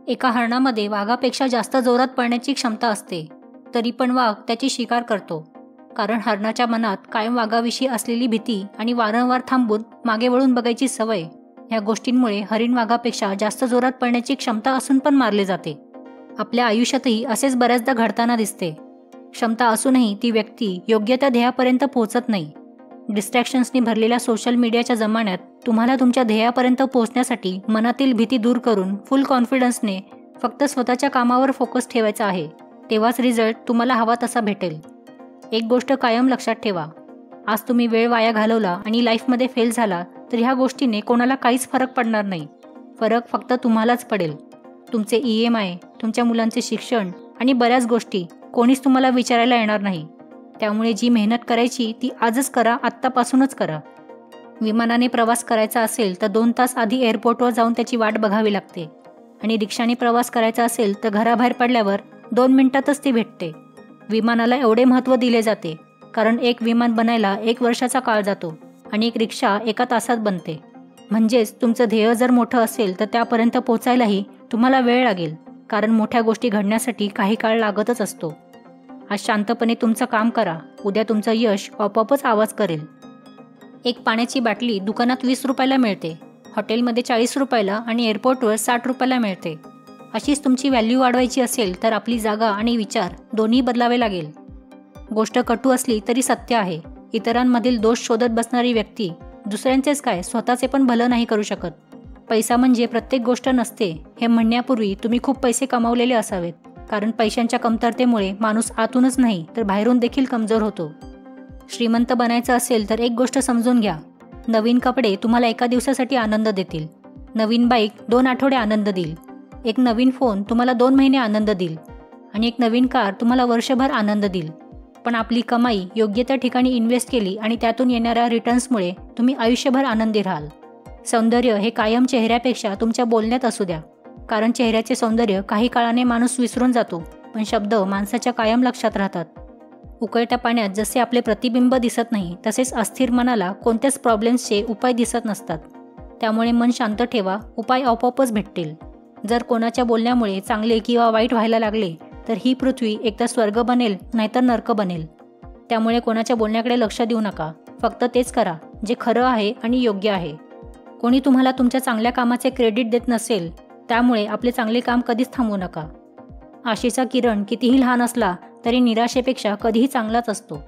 एका हरणामध्ये वाघापेक्षा जास्त जोरात पळण्याची क्षमता असते, तरी पण वाघ त्याची शिकार करतो. कारण हरणाच्या मनात कायम वाघाविषयी असलेली भीती आणि वारंवार थांबून मागे वळून बघायची सवय, ह्या गोष्टींमुळे हरिण वाघापेक्षा जास्त जोरात पळण्याची क्षमता असून पण मारले जाते. आपल्या आयुष्यातही असेच बऱ्याचदा घडताना दिसते. क्षमता असूनही ती व्यक्ती योग्य त्या ध्येयापर्यंत पोहोचत नाही. डिस्ट्रॅक्शन्सनी भरलेल्या सोशल मीडियाच्या जमान्यात तुम्हाला तुमच्या ध्येयापर्यंत पोहोचण्यासाठी मनातील भीती दूर करून फुल कॉन्फिडन्सने फक्त स्वतःच्या कामावर फोकस ठेवायचा आहे. तेव्हाच रिझल्ट तुम्हाला हवा तसा भेटेल. एक गोष्ट कायम लक्षात ठेवा, आज तुम्ही वेळ वाया घालवला आणि लाईफमध्ये फेल झाला तर ह्या गोष्टीने कोणाला काहीच फरक पडणार नाही. फरक फक्त तुम्हालाच पडेल. तुमचे EMI, तुमच्या मुलांचे शिक्षण आणि बऱ्याच गोष्टी कोणीच तुम्हाला विचारायला येणार नाही. त्यामुळे जी मेहनत करायची ती आजच करा, आत्तापासूनच करा. विमानाने प्रवास करायचा असेल तर 2 तास आधी एअरपोर्टवर जाऊन त्याची वाट बघावी लागते आणि रिक्षाने प्रवास करायचा असेल तर घराबाहेर पडल्यावर 2 मिनिटातच ती भेटते. विमानाला एवढे महत्त्व दिले जाते कारण एक विमान बनायला 1 वर्षाचा काळ जातो आणि एक रिक्षा 1 तासात बनते. म्हणजेच तुमचं ध्येय जर मोठं असेल तर त्यापर्यंत पोचायलाही तुम्हाला वेळ लागेल, कारण मोठ्या गोष्टी घडण्यासाठी काही काळ लागतच असतो. आज शांतपणे तुमचं काम करा, उद्या तुमचं यश आपोआपच आवाज करेल. एक पाण्याची बाटली दुकानात 20 रुपयाला मिळते, हॉटेलमध्ये 40 रुपयाला आणि एअरपोर्टवर 60 रुपयाला मिळते. अशीच तुमची व्हॅल्यू वाढवायची असेल तर आपली जागा आणि विचार दोन्ही बदलावे लागेल. गोष्ट कटू असली तरी सत्य आहे. इतरांमधील दोष शोधत बसणारी व्यक्ती दुसऱ्यांचेच काय स्वतःचे पण भलं नाही करू शकत. पैसा म्हणजे प्रत्येक गोष्ट नसते हे म्हणण्यापूर्वी तुम्ही खूप पैसे कमावलेले असावेत, कारण पैशांच्या कमतरतेमुळे माणूस आतूनच नाही तर बाहेरून देखील कमजोर होतो. श्रीमंत बनायचं असेल तर एक गोष्ट समजून घ्या, नवीन कपडे तुम्हाला एका दिवसासाठी आनंद देतील, नवीन बाईक 2 आठवडे आनंद देईल, एक नवीन फोन तुम्हाला 2 महिने आनंद देईल आणि एक नवीन कार तुम्हाला वर्षभर आनंद देईल. पण आपली कमाई योग्य त्या ठिकाणी इन्व्हेस्ट केली आणि त्यातून येणाऱ्या रिटर्न्समुळे तुम्ही आयुष्यभर आनंदी राहाल. सौंदर्य हे कायम चेहऱ्यापेक्षा तुमच्या बोलण्यात असू द्या, कारण चेहऱ्याचे सौंदर्य काही काळाने माणूस विसरून जातो, पण शब्द माणसाच्या कायम लक्षात राहतात. उकळत्या पाण्यात जसे आपले प्रतिबिंब दिसत नाही, तसेच अस्थिर मनाला कोणत्याच प्रॉब्लेम्सचे उपाय दिसत नसतात. त्यामुळे मन शांत ठेवा, उपाय आपोआपच भेटतील. जर कोणाच्या बोलण्यामुळे चांगले किंवा वाईट व्हायला लागले तर ही पृथ्वी एकतर स्वर्ग बनेल नाहीतर नरक बनेल. त्यामुळे कोणाच्या बोलण्याकडे लक्ष देऊ नका, फक्त तेच करा जे खरं आहे आणि योग्य आहे. कोणी तुम्हाला तुमच्या चांगल्या कामाचे क्रेडिट देत नसेल, त्यामुळे आपले चांगले काम कधीच थांबवू नका. आशेचा किरण कितीही लहान असला तरी निराशेपेक्षा कधीही चांगलाच असतो.